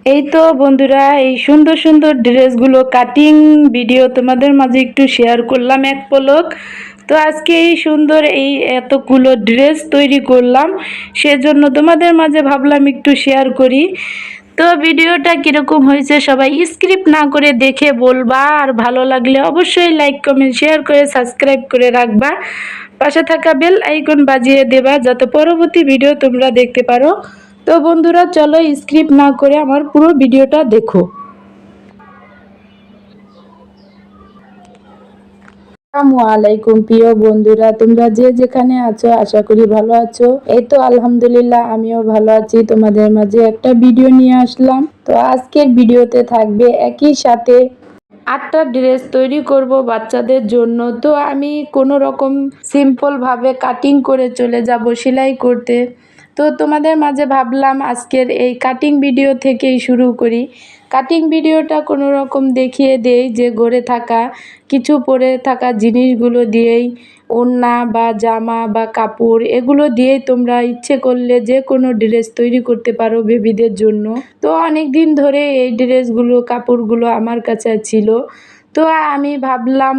এই তো বন্ধুরা, এই সুন্দর সুন্দর ড্রেসগুলো কাটিং ভিডিও তোমাদের মাঝে একটু শেয়ার করলাম এক পলক। তো আজকে এই সুন্দর এই এতগুলো ড্রেস তৈরি করলাম, সেজন্য তোমাদের মাঝে ভাবলাম একটু শেয়ার করি। তো ভিডিওটা কীরকম হয়েছে সবাই স্ক্রিপ্ট না করে দেখে বলবা, আর ভালো লাগলে অবশ্যই লাইক কমেন্ট শেয়ার করে সাবস্ক্রাইব করে রাখবা, পাশে থাকা বেল আইকন বাজিয়ে দেবা যাতে পরবর্তী ভিডিও তোমরা দেখতে পারো। তো বন্ধুরা চলো স্ক্রিপ্ট না করে আমার পুরো ভিডিওটা দেখো। আসসালামু আলাইকুম প্রিয় বন্ধুরা, তোমরা যে যেখানে আছো আশা করি ভালো আছো। এই তো আলহামদুলিল্লাহ আমিও ভালো আছি। তোমাদের মাঝে একটা ভিডিও নিয়ে আসলাম। তো আজকের ভিডিওতে থাকবে একই সাথে 8টা ড্রেস তৈরি করব বাচ্চাদের জন্য। তো আমি কোনো রকম সিম্পলভাবে কাটিং করে চলে যাব সেলাই করতে। তো তোমাদের মাঝে ভাবলাম আজকের এই কাটিং ভিডিও থেকেই শুরু করি। কাটিং ভিডিওটা কোনো রকম দেখিয়ে দেই যে ঘরে থাকা কিছু পরে থাকা জিনিসগুলো দিয়েই, ওড়না বা জামা বা কাপড় এগুলো দিয়েই তোমরা ইচ্ছে করলে যে কোনো ড্রেস তৈরি করতে পারো বেবিদের জন্য। তো অনেক দিন ধরে এই ড্রেসগুলো কাপড়গুলো আমার কাছে ছিল। তো আমি ভাবলাম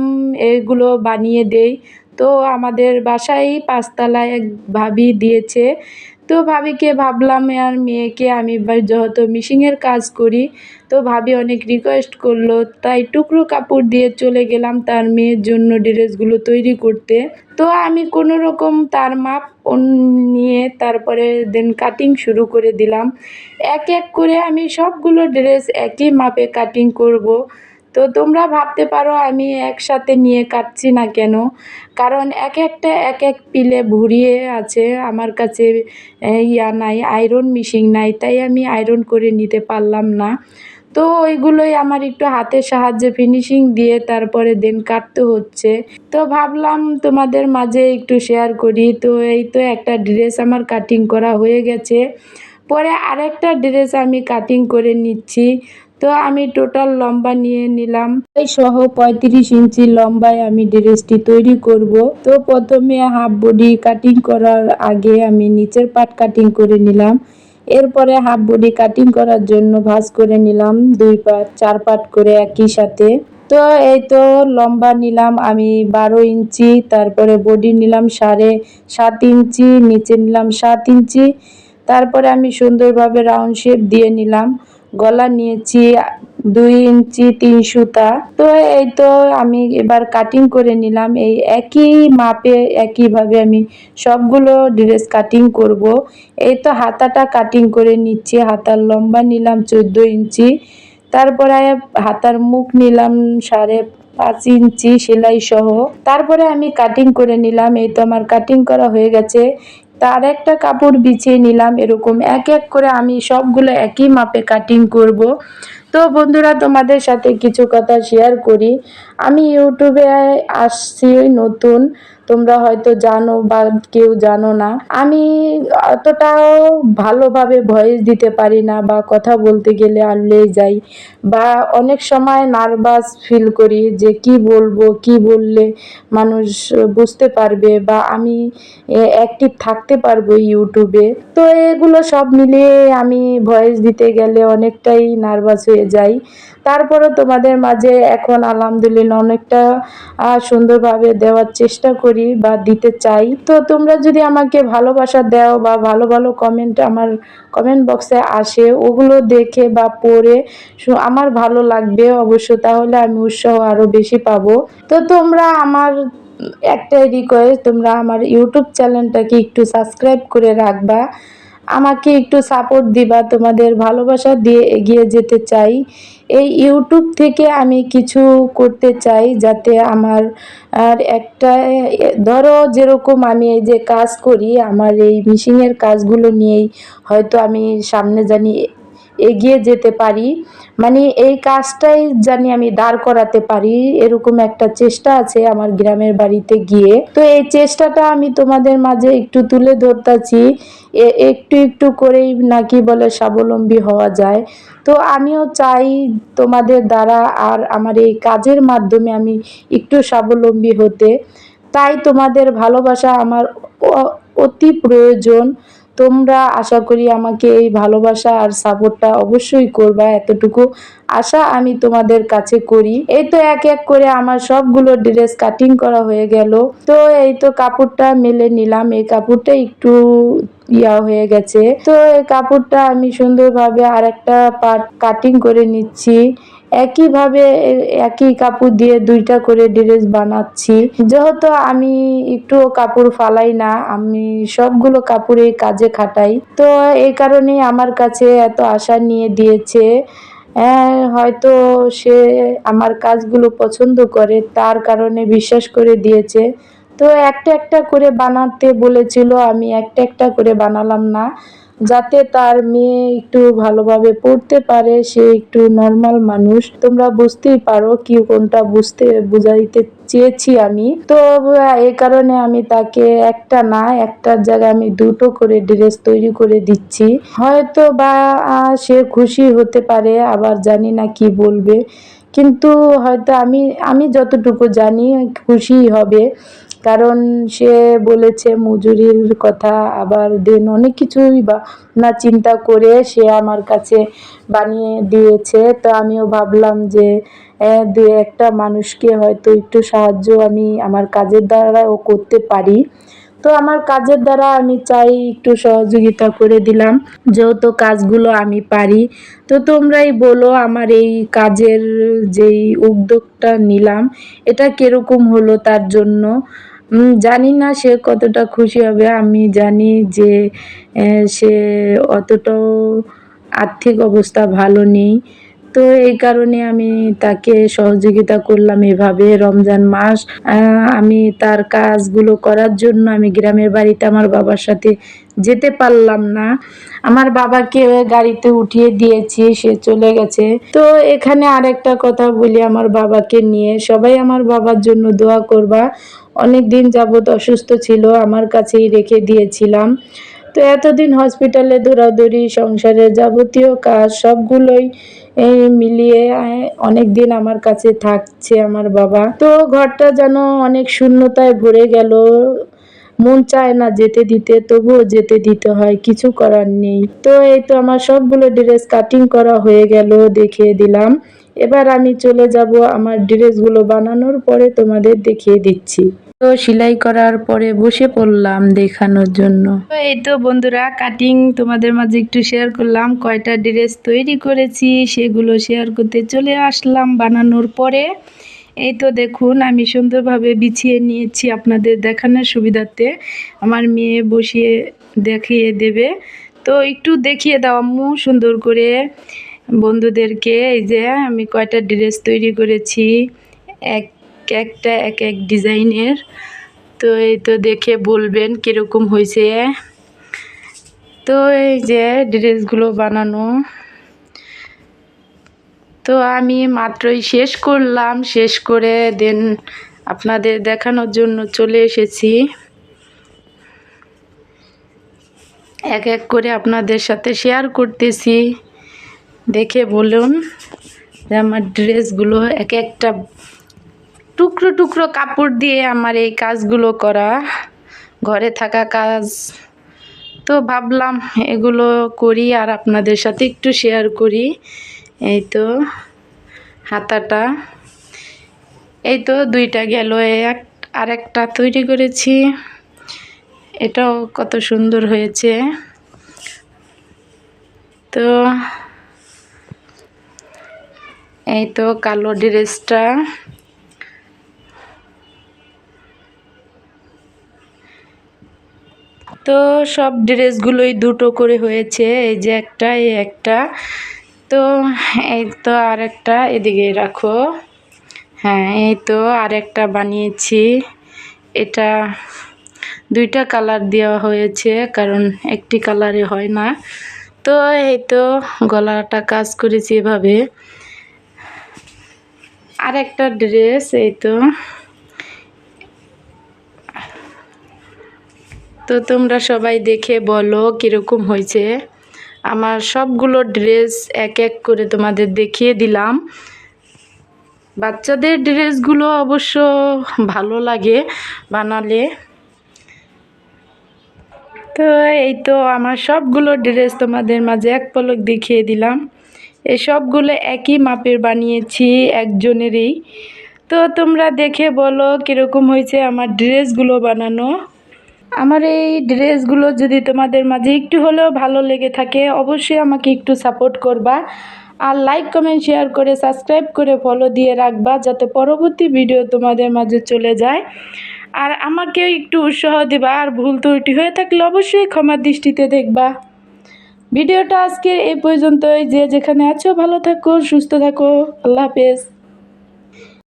এগুলো বানিয়ে দেই। তো আমাদের বাসায় 5 তলায় এক ভাবি দিয়েছে। তো ভাবিকে ভাবলাম আর মেয়েকে আমি যেহেতু মিশিংয়ের কাজ করি, তো ভাবি অনেক রিকোয়েস্ট করলো, তাই টুকরো কাপড় দিয়ে চলে গেলাম তার মেয়ের জন্য ড্রেসগুলো তৈরি করতে। তো আমি কোনো রকম তার মাপ নিয়ে তারপরে দেন কাটিং শুরু করে দিলাম। এক এক করে আমি সবগুলো ড্রেস একই মাপে কাটিং করব। তো তোমরা ভাবতে পারো আমি একসাথে নিয়ে কাটছি না কেন, কারণ এক একটা এক এক পিলে ভরিয়ে আছে আমার কাছে। নাই, আয়রন মেশিন নাই, তাই আমি আয়রন করে নিতে পারলাম না। তো ওইগুলোই আমার একটু হাতের সাহায্যে ফিনিশিং দিয়ে তারপরে দেন কাটতে হচ্ছে। তো ভাবলাম তোমাদের মাঝে একটু শেয়ার করি। তো এই তো একটা ড্রেস আমার কাটিং করা হয়ে গেছে, পরে আরেকটা ড্রেস আমি কাটিং করে নিচ্ছি। তো আমি টোটাল লম্বা নিয়ে নিলাম এই সহ 35 ইঞ্চি লম্বায় আমি ড্রেসটি তৈরি করব। তো প্রথমে হাফ বডি কাটিং করার আগে আমি নিচের পার্ট কাটিং করে নিলাম। এরপরে হাফ বডি কাটিং করার জন্য ভাঁজ করে নিলাম 2 পার্ট 4 পার্ট করে একই সাথে। তো এই তো লম্বা নিলাম আমি 12 ইঞ্চি, তারপরে বডি নিলাম 7.5 ইঞ্চি, নিচে নিলাম 7 ইঞ্চি। তারপরে আমি সুন্দরভাবে রাউন্ড শেপ দিয়ে নিলাম। গলা নিয়েছি 2 ইঞ্চি 3 সুতা। তো এই তো আমি এবার কাটিং করে নিলাম এই একই মাপে, একইভাবে আমি সবগুলো ড্রেস কাটিং করব। এই তো হাতাটা কাটিং করে নিচ্ছি। হাতার লম্বা নিলাম 14 ইঞ্চি, তারপরে হাতার মুখ নিলাম 5.5 ইঞ্চি সেলাই সহ। তারপরে আমি কাটিং করে নিলাম। এই তো আমার কাটিং করা হয়ে গেছে। তার একটা কাপড় বিছিয়ে নিলাম। এরকম এক এক করে আমি সবগুলো একই মাপে কাটিং করব। তো বন্ধুরা তোমাদের সাথে কিছু কথা শেয়ার করি। আমি ইউটিউবে আসছি নতুন, তোমরা হয়তো জানো বা কেউ জানো না। আমি অতটাও ভালোভাবে ভয়েস দিতে পারি না, বা কথা বলতে গেলে আললেই যাই, বা অনেক সময় নার্ভাস ফিল করি যে কি বলবো, কি বললে মানুষ বুঝতে পারবে বা আমি অ্যাক্টিভ থাকতে পারবো ইউটিউবে। তো এগুলো সব মিলিয়ে আমি ভয়েস দিতে গেলে অনেকটাই নার্ভাস হয়ে যাই। তারপরে তোমাদের মাঝে এখন আলহামদুলিল্লাহ অনেকটা সুন্দরভাবে দেওয়ার চেষ্টা করি বা দিতে চাই। তো তোমরা যদি আমাকে ভালোবাসা দাও বা ভালো ভালো কমেন্ট আমার কমেন্ট বক্সে আসে, ওগুলো দেখে বা পড়ে আমার ভালো লাগবে অবশ্য, তাহলে আমি উৎসাহ আরও বেশি পাবো। তো তোমরা আমার একটাই রিকোয়েস্ট, তোমরা আমার ইউটিউব চ্যানেলটাকে একটু সাবস্ক্রাইব করে রাখবা, আমাকে একটু সাপোর্ট দিবা। তোমাদের ভালোবাসা দিয়ে এগিয়ে যেতে চাই। এই ইউটিউব থেকে আমি কিছু করতে চাই যাতে আমার আর একটা ধরো যেরকম আমি এই যে কাজ করি, আমার এই মিশিংয়ের কাজগুলো নিয়েই হয়তো আমি সামনে জানি এগিয়ে যেতে পারি, মানে এই কাজটাই জানি আমি দাঁড় করাতে পারি, এরকম একটা চেষ্টা আছে আমার গ্রামের বাড়িতে গিয়ে। তো এই চেষ্টাটা আমি তোমাদের মাঝে একটু তুলে ধরতেছি। একটু একটু করেই নাকি বলে স্বাবলম্বী হওয়া যায়। তো আমিও চাই তোমাদের দ্বারা আর আমার এই কাজের মাধ্যমে আমি একটু স্বাবলম্বী হতে। তাই তোমাদের ভালোবাসা আমার অতি প্রয়োজন। তোমরা আশা করি আমাকে এই ভালোবাসা আর সাপোর্টটা অবশ্যই করবা, এতটুকু আশা আমি তোমাদের কাছে করি। এই তো এক এক করে আমার সবগুলো ড্রেস কাটিং করা হয়ে গেল। তো এই তো কাপড়টা মেলে নিলাম, এই কাপড়টা একটু হয়ে গেছে। তো এই কাপড়টা আমি সুন্দরভাবে আর একটা পার্ট কাটিং করে নিচ্ছি। একইভাবে একই কাপড় দিয়ে দুইটা করে ড্রেস বানাচ্ছি। যেহেতু আমি একটু কাপড় ফালাই না, আমি সবগুলো কাপড়ে কাজে খাটাই, তো এই কারণেই আমার কাছে এত আশা নিয়ে দিয়েছে। হয়তো সে আমার কাজগুলো পছন্দ করে, তার কারণে বিশ্বাস করে দিয়েছে। তো একটা একটা করে বানাতে বলেছিল, আমি একটা একটা করে বানালাম না, যাতে তার মেয়ে একটু ভালোভাবে পড়তে পারে, সে একটু নর্মাল মানুষ, তোমরা বুঝতেই পারো কি কোনটা বুঝাইতে চেয়েছি আমি। তো এই কারণে আমি তাকে একটা না, একটার জায়গায় আমি দুটো করে ড্রেস তৈরি করে দিচ্ছি। হয়তো বা সে খুশি হতে পারে, আবার জানি না কি বলবে, কিন্তু হয়তো আমি যতটুকু জানি খুশি হবে, কারণ সে বলেছে মজুরির কথা, আবার দেন অনেক কিছুই বা না চিন্তা করে সে আমার কাছে বানিয়ে দিয়েছে। তো আমিও ভাবলাম যে দু একটা মানুষকে হয়তো একটু সাহায্য আমি আমার কাজের দ্বারাও করতে পারি। তো আমার কাজের দ্বারা আমি চাই একটু সহযোগিতা করে দিলাম, যেহেতু কাজগুলো আমি পারি। তো তোমরাই বলো আমার এই কাজের যেই উদ্যোগটা নিলাম এটা কিরকম হলো তার জন্য। জানি না সে কতটা খুশি হবে, আমি জানি যে সে অতটাও আর্থিক অবস্থা ভালো নেই। তো এই কারণে আমি তাকে সহযোগিতা করলাম এভাবে। রমজান মাস আমি তার কাজগুলো করার জন্য আমি গ্রামের বাড়িতে আমার বাবার সাথে যেতে পারলাম না, আমার বাবাকে গাড়িতে উঠিয়ে দিয়েছি, সে চলে গেছে। তো এখানে আরেকটা কথা বলি আমার বাবাকে নিয়ে, সবাই আমার বাবার জন্য দোয়া করবা। অনেক দিন যাবৎ অসুস্থ ছিল, আমার কাছেই রেখে দিয়েছিলাম। তো এতদিন হসপিটালে দৌড়াদৌড়ি, সংসারের যাবতীয় কাজ সবগুলোই মিলিয়ে অনেক দিন আমার কাছে থাকছে আমার বাবা। তো ঘরটা যেন অনেক শূন্যতায় ভরে গেল, মন চায় না যেতে দিতে, তবুও যেতে দিতে হয়, কিছু করার নেই। তো এই তো আমার সবগুলো ড্রেস কাটিং করা হয়ে গেল, দেখিয়ে দিলাম। এবার আমি চলে যাব আমার ড্রেসগুলো বানানোর পরে তোমাদের দেখিয়ে দিচ্ছি। তো সেলাই করার পরে বসে পড়লাম দেখানোর জন্য। তো এই তো বন্ধুরা, কাটিং তোমাদের মাঝে একটু শেয়ার করলাম, কয়টা ড্রেস তৈরি করেছি সেগুলো শেয়ার করতে চলে আসলাম বানানোর পরে। এই তো দেখুন আমি সুন্দরভাবে বিছিয়ে নিয়েছি আপনাদের দেখানোর সুবিধার্থে, আমার মেয়ে বসিয়ে দেখিয়ে দেবে। তো একটু দেখিয়ে দাও আম্মু সুন্দর করে বন্ধুদেরকে, এই যে আমি কয়টা ড্রেস তৈরি করেছি, একটা এক এক ডিজাইনের। তো এই তো দেখে বলবেন কীরকম হয়েছে। তো এই যে ড্রেসগুলো বানানো, তো আমি মাত্রই শেষ করলাম, শেষ করে দেন আপনাদের দেখানোর জন্য চলে এসেছি। এক এক করে আপনাদের সাথে শেয়ার করতেছি, দেখে বলুন যে আমার ড্রেসগুলো এক একটা টুকরো টুকরো কাপড় দিয়ে আমার এই কাজগুলো করা, ঘরে থাকা কাজ। তো ভাবলাম এগুলো করি আর আপনাদের সাথে একটু শেয়ার করি। এই তো হাতাটা, এই তো দুইটা গেল, আর একটা তৈরি করেছি, এটাও কত সুন্দর হয়েছে। তো এই তো কালো ড্রেসটা, তো সব ড্রেসগুলোই দুটো করে হয়েছে, এই যে একটা, এই একটা। তো এই তো আর একটা এদিকে রাখো, হ্যাঁ এই তো আর একটা বানিয়েছি, এটা দুইটা কালার দেওয়া হয়েছে কারণ একটি কালারে হয় না। তো এই তো গলাটা কাজ করেছি এভাবে। আর একটা ড্রেস, এই তো। তো তোমরা সবাই দেখে বলো কীরকম হয়েছে। আমার সবগুলো ড্রেস এক এক করে তোমাদের দেখিয়ে দিলাম। বাচ্চাদের ড্রেসগুলো অবশ্য ভালো লাগে বানালে। তো এই তো আমার সবগুলো ড্রেস তোমাদের মাঝে এক পলক দেখিয়ে দিলাম। এই সবগুলো একই মাপের বানিয়েছি, একজনেরই। তো তোমরা দেখে বলো কীরকম হয়েছে আমার ড্রেসগুলো বানানো। আমার এই ড্রেসগুলো যদি তোমাদের মাঝে একটু হলেও ভালো লেগে থাকে অবশ্যই আমাকে একটু সাপোর্ট করবা, আর লাইক কমেন্ট শেয়ার করে সাবস্ক্রাইব করে ফলো দিয়ে রাখবা যাতে পরবর্তী ভিডিও তোমাদের মাঝে চলে যায়। আর আমাকে একটু উৎসাহ দিবা, আর ভুল ত্রুটি হয়ে থাকলে অবশ্যই ক্ষমার দৃষ্টিতে দেখবা। ভিডিওটা আজকে এই পর্যন্তই। যে যেখানে আছো ভালো থাকো, সুস্থ থাকো। আল্লাহ হাফেজ।